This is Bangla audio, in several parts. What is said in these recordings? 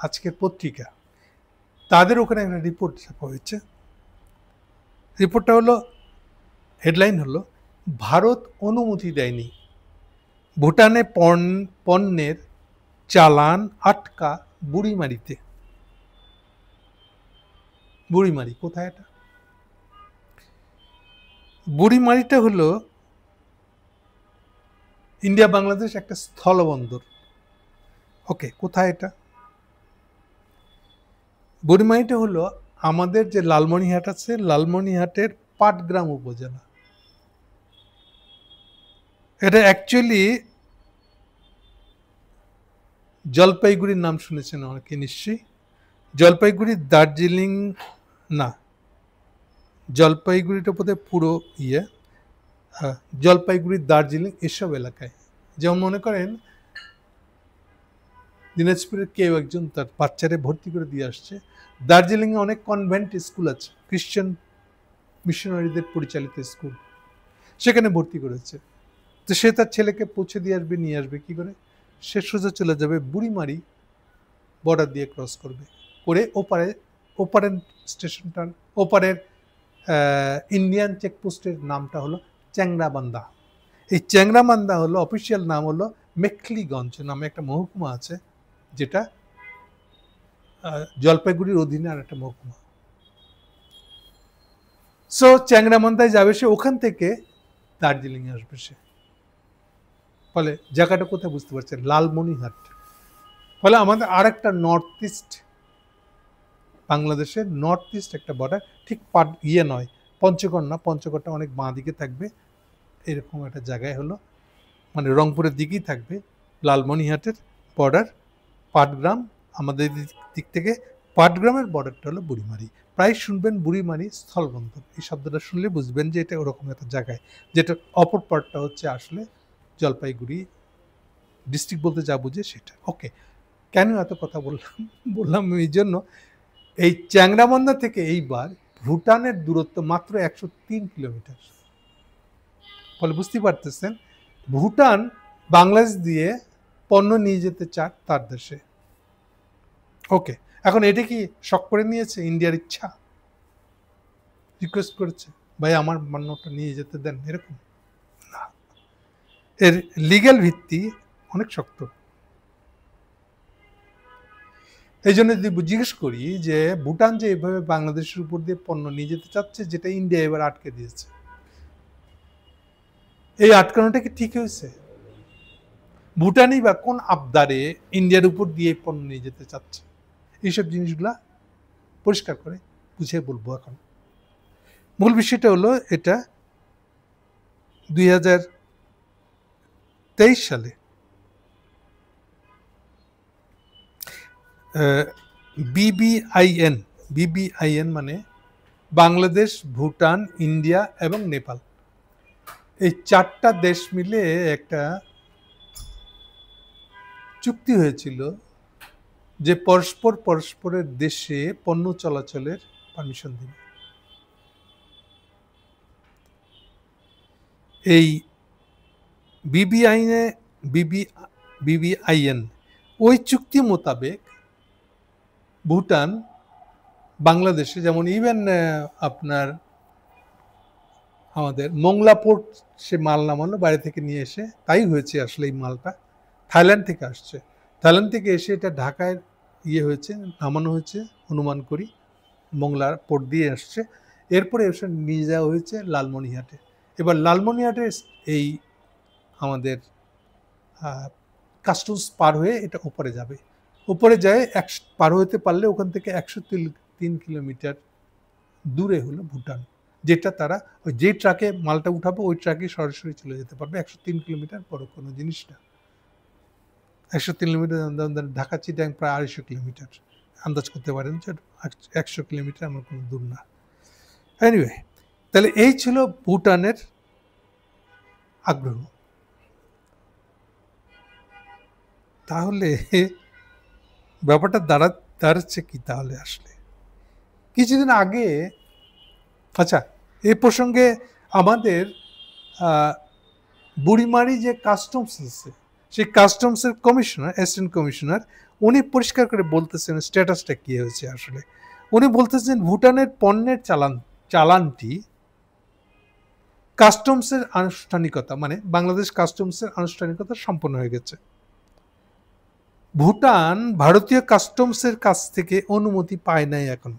আজকের পত্রিকা, তাদের ওখানে একটা রিপোর্ট ছাপা হয়েছে। রিপোর্টটা হলো, হেডলাইন হলো, ভারত অনুমতি দেয়নি, ভুটানে পণ্যের চালান আটকা বুড়িমারিতে। বুড়িমারি কোথায় এটা? বুড়িমারিটা হলো ইন্ডিয়া বাংলাদেশ একটা স্থলবন্দর। ওকে, কোথায় এটা? বুড়িমারিটা হলো আমাদের যে লালমনিরহাট আছে, লালমনিরহাটের পাটগ্রাম উপজেলা। এটা অ্যাকচুয়ালি জলপাইগুড়ির নাম শুনেছেন অনেকে নিশ্চয়ই। জলপাইগুড়ি, দার্জিলিং না, জলপাইগুড়িটা বোধহয় পুরো জলপাইগুড়ি, দার্জিলিং এসব এলাকায়। যেমন মনে করেন দিনাজপুরের কেউ একজন তার বাচ্চারে ভর্তি করে দিয়ে আসছে, দার্জিলিংয়ে অনেক কনভেন্ট স্কুল আছে, খ্রিশ্চান মিশনারিদের পরিচালিত স্কুল, সেখানে ভর্তি করেছে। তো সে তার ছেলেকে পৌঁছে দিয়ে আসবে, নিয়ে আসবে কি করে? সে সোজা চলে যাবে বুড়িমারি, বর্ডার দিয়ে ক্রস করবে, করে ওপারের স্টেশনটার ওপারের ইন্ডিয়ান চেকপোস্টের নামটা হলো চ্যাংরাবান্ধা। এই চ্যাংরাবান্ধা হলো অফিসিয়াল নাম হলো মেখলিগঞ্জ নামে একটা মহকুমা আছে, যেটা জলপাইগুড়ির অধীনে আর একটা মহকুমা। সো চ্যাংরাবান্ধায় যাবে সে, ওখান থেকে দার্জিলিং আসবে সে। ফলে জায়গাটা কোথায় বুঝতে পারছেন? লালমনিরহাট। ফলে আমাদের আর একটা নর্থ ইস্ট, বাংলাদেশের নর্থ ইস্ট একটা বর্ডার, ঠিক নয়, পঞ্চগড় না, পঞ্চগড়টা অনেক বাঁ দিকে থাকবে, এরকম একটা জায়গায় হলো, মানে রংপুরের দিকেই থাকবে লালমনিরহাটের বর্ডার, পাটগ্রাম। আমাদের দিক থেকে পাটগ্রামের বর্ডারটা হলো বুড়িমারি। প্রায় শুনবেন বুড়িমারি স্থলবন্দর, এই শব্দটা শুনলে বুঝবেন যে এটা ওরকম একটা জায়গায়, যেটা অপর পার্টটা হচ্ছে আসলে জলপাইগুড়ি ডিস্ট্রিক্ট বলতে যা বুঝে সেটা। ওকে, কেন এত কথা বললাম এই জন্য, এই চ্যাংরাবান্ধা থেকে এইবার ভুটানের দূরত্ব মাত্র 103 কিলোমিটার। ফলে বুঝতে পারতেছেন ভুটান বাংলাদেশ দিয়ে পণ্য নিয়ে যেতে চায় তার দেশে। ওকে, এখন এটা কি শখ করে নিয়েছে ইন্ডিয়ার ইচ্ছা? রিকোয়েস্ট করেছে, ভাই আমার পণ্যটা নিয়ে যেতে দেন, এরকম না। এর লিগ্যাল ভিত্তি অনেক শক্ত। এই জন্য যদি জিজ্ঞেস করি যে ভুটান যে এভাবে বাংলাদেশের উপর দিয়ে পণ্য নিয়ে যেতে চাচ্ছে, যেটা ইন্ডিয়া এবার আটকে দিয়েছে, এই আটকানোটা কি ঠিক হয়েছে? ভুটানই বা কোন আবদারে ইন্ডিয়ার উপর দিয়ে পণ্য নিয়ে যেতে চাচ্ছে? এইসব জিনিসগুলা পরিষ্কার করে বুঝিয়ে বলবো। এখন মূল বিষয়টা হলো, এটা 2023 সালে বিবিআইএন মানে বাংলাদেশ, ভুটান, ইন্ডিয়া এবং নেপাল, এই চারটা দেশ মিলে একটা চুক্তি হয়েছিল যে পরস্পরের দেশে পণ্য চলাচলের পারমিশন দিবে। এই বিবিআইএন ওই চুক্তি মোতাবেক ভুটান বাংলাদেশে, যেমন ইভেন আপনার আমাদের মোংলা পোর্ট, সে মাল নামানো বাইরে থেকে নিয়ে এসে, তাই হয়েছে আসলে এই মালটা থাইল্যান্ড থেকে আসছে। থাইল্যান্ড থেকে এসে এটা ঢাকায় হয়েছে, নামানো হয়েছে অনুমান করি, মোংলার পোর্ট দিয়ে আসছে। এরপরে এসে নিয়ে যাওয়া হয়েছে লালমনিরহাটে। এবার লালমনিরহাটে এই আমাদের কাস্টমস পার হয়ে এটা উপরে যাবে। উপরে যায় পার হতে পারলে ওখান থেকে 103 কিলোমিটার দূরে হলো ভুটান, যেটা তারা ওই যে ট্রাকে মালটা উঠাবো ওই ট্রাকে সরাসরি চলে যেতে পারবে। 103 কিলোমিটার বড় কোনো জিনিস না। 103 কিলোমিটার, ঢাকা চিটাং প্রায় 250 কিলোমিটার, আন্দাজ করতে পারেন যে 100 কিলোমিটার আমার কোনো দূর না। এনিওয়ে, তাহলে এই ছিল ভুটানের আগ্রহ। তাহলে ব্যাপারটা দাঁড়াচ্ছে কি তাহলে? আসলে কিছুদিন আগে, আচ্ছা এই প্রসঙ্গে আমাদের বুড়িমারি যে কাস্টমস আছে, সেই কাস্টমসের কমিশনার, অ্যাসিস্ট্যান্ট কমিশনার, উনি পরিষ্কার করে বলতেছেন স্ট্যাটাসটা কি হয়েছে আসলে। উনি বলতেছেন ভুটানের পণ্যের চালানটি কাস্টমসের আনুষ্ঠানিকতা, মানে বাংলাদেশ কাস্টমসের আনুষ্ঠানিকতা সম্পন্ন হয়ে গেছে। ভুটান ভারতীয় কাস্টমসের কাছ থেকে অনুমতি পায় নাই এখন।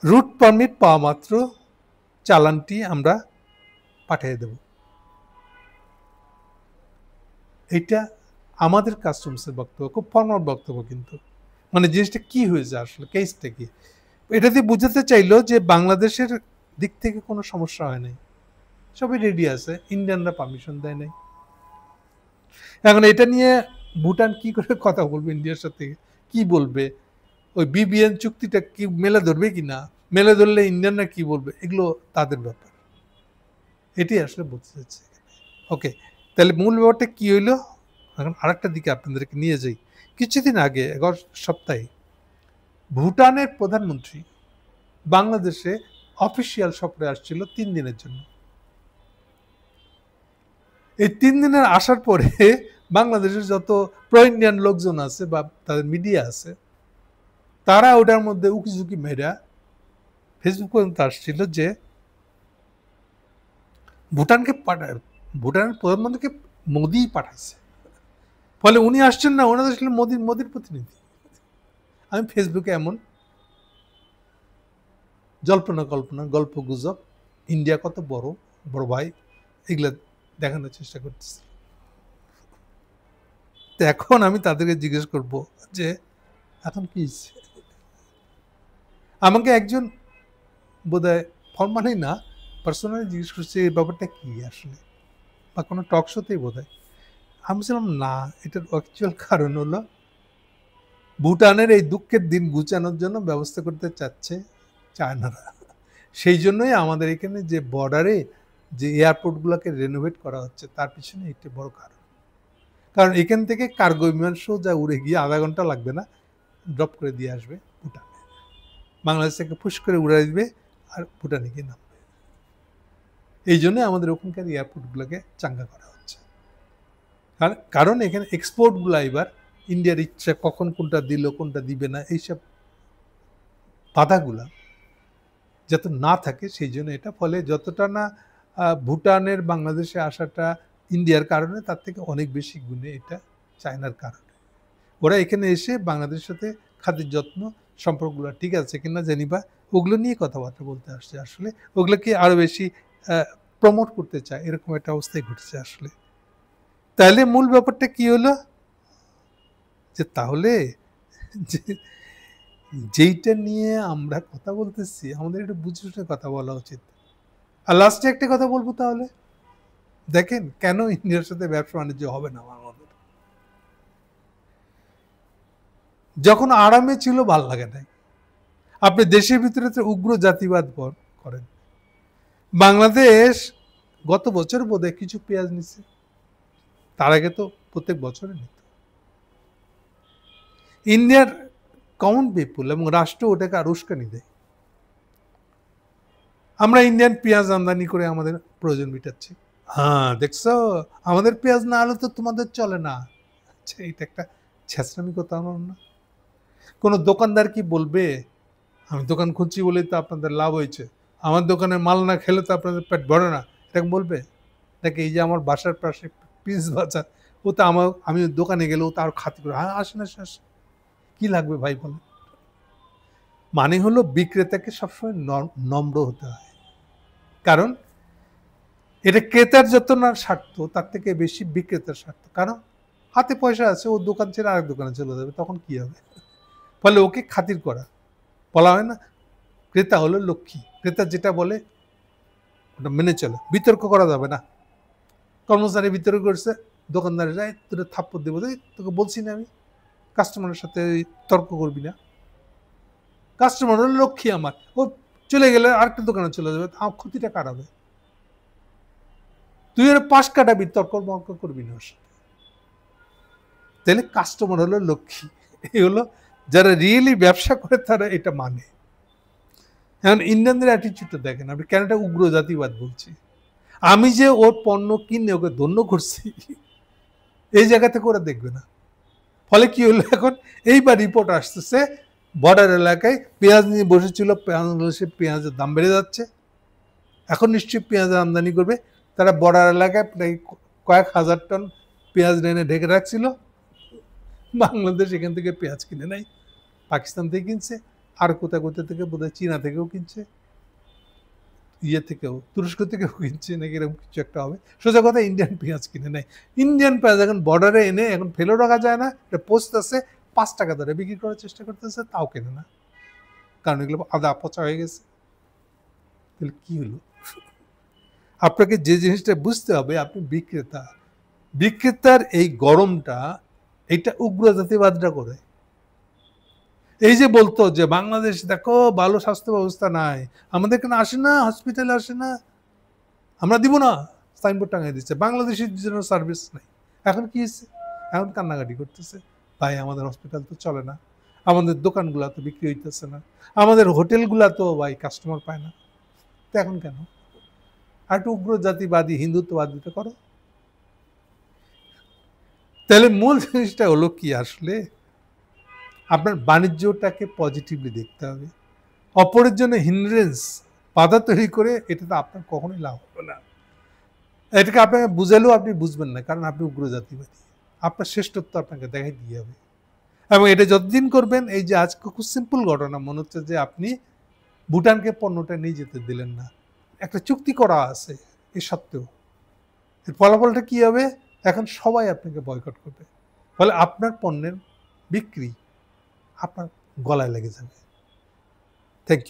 রুট পারমিট পাওয়া মাত্র চালানটি আমরা পাঠিয়ে দেব। এটা আমাদের কাস্টমসের বক্তব্য, খুব ফর্মাল বক্তব্য, কিন্তু মানে জিনিসটা কি হয়েছে আসলে, কেসটা কি, এটা দিয়ে বুঝাতে চাইলো যে বাংলাদেশের দিক থেকে কোনো সমস্যা হয় নাই, সবই রেডি আছে, ইন্ডিয়ানরা পারমিশন দেয় নাই। এখন এটা নিয়ে ভুটান কি করে কথা বলবে ইন্ডিয়ার সাথে, কি বলবে, ওই বিবিএন চুক্তিটা কি মেলে ধরবে কি না, মেলে ধরলে ইন্ডিয়ানরা কি বলবে, এগুলো তাদের ব্যাপার। এটি আসলে বলতে চাচ্ছি। ওকে, তাহলে মূল ব্যাপারটা কি হইলো। এখন আরেকটা দিকে আপনাদেরকে নিয়ে যাই। কিছুদিন আগে 11 সপ্তাহে ভুটানের প্রধানমন্ত্রী বাংলাদেশে অফিসিয়াল সফরে আসছিল 3 দিনের জন্য। এই 3 দিনের আসার পরে বাংলাদেশের যত প্রো ইন্ডিয়ান লোকজন আছে বা তাদের মিডিয়া আছে, তারা ওটার মধ্যে উকিঝুঁকি মেরা ফেসবুক পর্যন্ত আসছিল যে ভুটানের প্রধানমন্ত্রীকে মোদি পাঠাইছে, ফলে উনি আসছেন না, ওনারা আসলে মোদির প্রতিনিধি। আমি ফেসবুকে এমন জল্পনা কল্পনা, গল্প গুজব, ইন্ডিয়া কত বড় বড় ভাই, এগুলা দেখানোর চেষ্টা করতেছি। তো এখন আমি তাদেরকে জিজ্ঞেস করব যে এখন কি হয়েছে। আমাকে একজন বোধহয় ফর্মালি না, পার্সোনালি জিজ্ঞেস করছে এই ব্যাপারটা কি আসলে, বা কোনো টক শোতেই বোধহয়। আমি বলছিলাম না, এটার অ্যাকচুয়াল কারণ হলো ভুটানের এই দুঃখের দিন ঘুচানোর জন্য ব্যবস্থা করতে চাচ্ছে চায়নারা। সেই জন্যই আমাদের এখানে যে বর্ডারে যে এয়ারপোর্টগুলোকে রেনোভেট করা হচ্ছে, তার পিছনে একটি বড় কারণ। কারণ এখান থেকে কার্গো বিমান সোজা উড়ে গিয়ে আধা ঘন্টা লাগবে না, ড্রপ করে দিয়ে আসবে ভুটানে, বাংলাদেশ থেকে ফুস করে উড়ে আসবে আর ভুটানে গিয়ে নামবে। এই জন্য আমাদের ওখানকার এয়ারপোর্টগুলোকে চাঙ্গা করা হচ্ছে। কারণ এখানে এক্সপোর্টগুলো এবার ইন্ডিয়ার ইচ্ছা কখন কোনটা দিল কোনটা দিবে না, এইসব বাধাগুলা যাতে না থাকে, সেই জন্য এটা। ফলে যতটা না ভুটানের বাংলাদেশে আসাটা ইন্ডিয়ার কারণে, তার থেকে অনেক বেশি গুণে এটা চায়নার কারণে। ওরা এখানে এসে বাংলাদেশের সাথে খাদ্যের যত্ন সম্পর্কগুলো ঠিক আছে কিনা জানিবা, ওগুলো নিয়ে কথাবার্তা বলতে আসছে। আসলে ওগুলোকে আরও বেশি প্রমোট করতে চায়, এরকম একটা অবস্থায় ঘটেছে আসলে। তাহলে মূল ব্যাপারটা কি হলো যে তাহলে যেইটা নিয়ে আমরা কথা বলতেছি, আমাদের একটু বুঝে শুনে কথা বলা উচিত। আর লাস্টে একটা কথা বলবো, তাহলে দেখেন কেন ইন্ডিয়ার সাথে ব্যবসা বাণিজ্য হবে না আমাদের। যখন আরামে ছিল ভাল লাগে নাই, আপনি দেশের ভিতরে তো উগ্র জাতিবাদ করেন। বাংলাদেশ গত বছর বোধহয় কিছু পেঁয়াজ নিচ্ছে, তার আগে তো প্রত্যেক বছরে নিত। ইন্ডিয়ার কমন পিপুল এবং রাষ্ট্র ওটাকে আর উস্কানি দেয়। আমরা ইন্ডিয়ান পেঁয়াজ আমদানি করে আমাদের প্রয়োজন মেটাচ্ছি। হ্যাঁ দেখছো, আমাদের পেঁয়াজ না হলে তো তোমাদের চলে না। আচ্ছা, এটা একটা ছেঁচড়ামি কথা না? কোনো দোকানদার কি বলবে আমি দোকান খুঁজছি বলেই তো আপনাদের লাভ হয়েছে, আমার দোকানে মাল না খেলে তো আপনাদের পেট ভরে না, এটা বলবে? নাকি এই যে আমার বাসার পাশে পিস বাজার, ও তো আমি দোকানে গেলে ও তো আর খাতি করে, হ্যাঁ আসেন আসেন আসেন, কি লাগবে ভাই বলেন? মানে হলো বিক্রেতাকে সবসময় নম্র হতে হয়, কারণ এটা ক্রেতার যত না স্বার্থ, তার থেকে বেশি বিক্রেতার স্বার্থ। কারণ হাতে পয়সা আছে, ও দোকান ছেড়ে আরেক দোকানে চলে যাবে, তখন কি হবে? ফলে ওকে খাতির করা, বলা হয় না ক্রেতা হলো লক্ষ্মী, ক্রেতা যেটা বলে ওটা মেনে চলে, বিতর্ক করা যাবে না। কর্মচারী বিতর্ক করছে, দোকানদারে যায় তোরা থাপ্পড় দেবো, তোকে বলছি না আমি কাস্টমারের সাথে তর্ক করবি না, কাস্টমার হলো লক্ষ্মী আমার, ও চলে গেলে আরেকটা দোকানে চলে যাবে, আমার ক্ষতিটা কার হবে? তুই ওর পাশ কাটাবি, তর্ক মর্ক করবি না ওর সাথে। তাহলে কাস্টমার হলো লক্ষ্মী, এই হলো যারা রিয়েলি ব্যবসা করে তারা এটা মানে। এখন ইন্ডিয়ানদের অ্যাটিচিউডটা দেখেন আপনি, কেন এটা উগ্র জাতিবাদ বলছি। আমি যে ওর পণ্য কিনে ওকে ধন্য করছি, এই জায়গা থেকে ওরা দেখবে না। ফলে কি হলো, এখন এইবার রিপোর্ট আসতেছে বর্ডার এলাকায় পেঁয়াজ নিয়ে বসেছিল, বাংলাদেশে পেঁয়াজের দাম বেড়ে যাচ্ছে। এখন নিশ্চয়ই পেঁয়াজের আমদানি করবে। তারা বর্ডার এলাকায় প্রায় কয়েক হাজার টন পেঁয়াজ এনে ঢেকে রাখছিল। বাংলাদেশ এখান থেকে পেঁয়াজ কিনে নাই, পাকিস্তান থেকে কিনছে, আর কোথায় কোথা থেকে বোধহয় চীনা থেকেও কিনছে, ইয়ে থেকেও, তুরস্ক থেকেও কিনছে নাকি, এরকম কিছু একটা হবে। সোজা কথা, ইন্ডিয়ান পেঁয়াজ কিনে নেয়। ইন্ডিয়ান পেঁয়াজ এখন বর্ডারে এনে এখন ফেলেও রাখা যায় না, এটা পোস্ট আছে 5 টাকা ধরে বিক্রি করার চেষ্টা করতেছে, তাও কেনে না, কারণ এগুলো আদা পচা হয়ে গেছে। তাহলে কি হলো? আপনাকে যে জিনিসটা বুঝতে হবে, আপনি বিক্রেতা, বিক্রেতার এই গরমটা, এটা উগ্র জাতিবাদটা করে। এই যে বলতো যে বাংলাদেশ দেখো ভালো স্বাস্থ্য ব্যবস্থা নাই, আমাদের এখানে আসে না, হসপিটালে আসে না, আমরা দিব না, সাইনবোর্ড টাঙাই দিচ্ছে, বাংলাদেশের জন্য সার্ভিস নাই। এখন কি হয়েছে? এখন কান্নাকাটি করতেছে, ভাই আমাদের হসপিটাল তো চলে না, আমাদের দোকানগুলা তো বিক্রি হইতেছে না, আমাদের হোটেলগুলা তো ভাই কাস্টমার পায় না। তো এখন কেন? আর একটু উগ্র জাতিবাদী হিন্দুত্ববাদীতে করো। তাহলে মূল জিনিসটা হলো কি, আসলে আপনার বাণিজ্যটাকে পজিটিভলি দেখতে হবে। অপরের জন্য হিন্ড্রেন্স, বাধা তৈরি করে এটা তো আপনার কখনোই লাভ হবে না। এটাকে আপনাকে বুঝালেও আপনি বুঝবেন না, কারণ আপনি উগ্র জাতিবাদী। আপনার শ্রেষ্ঠত্ব আপনাকে দেখাই দিয়ে হবে। এবং এটা যতদিন করবেন, এই যে আজকে খুব সিম্পল ঘটনা, মনে হচ্ছে যে আপনি ভুটানকে পণ্যটা নিয়ে যেতে দিলেন না, একটা চুক্তি করা আছে, এ সত্ত্বেও এর ফলাফলটা কি হবে? এখন সবাই আপনাকে বয়কট করবে, ফলে আপনার পণ্যের বিক্রি আপনার গলায় লেগে যাবে। Thank you.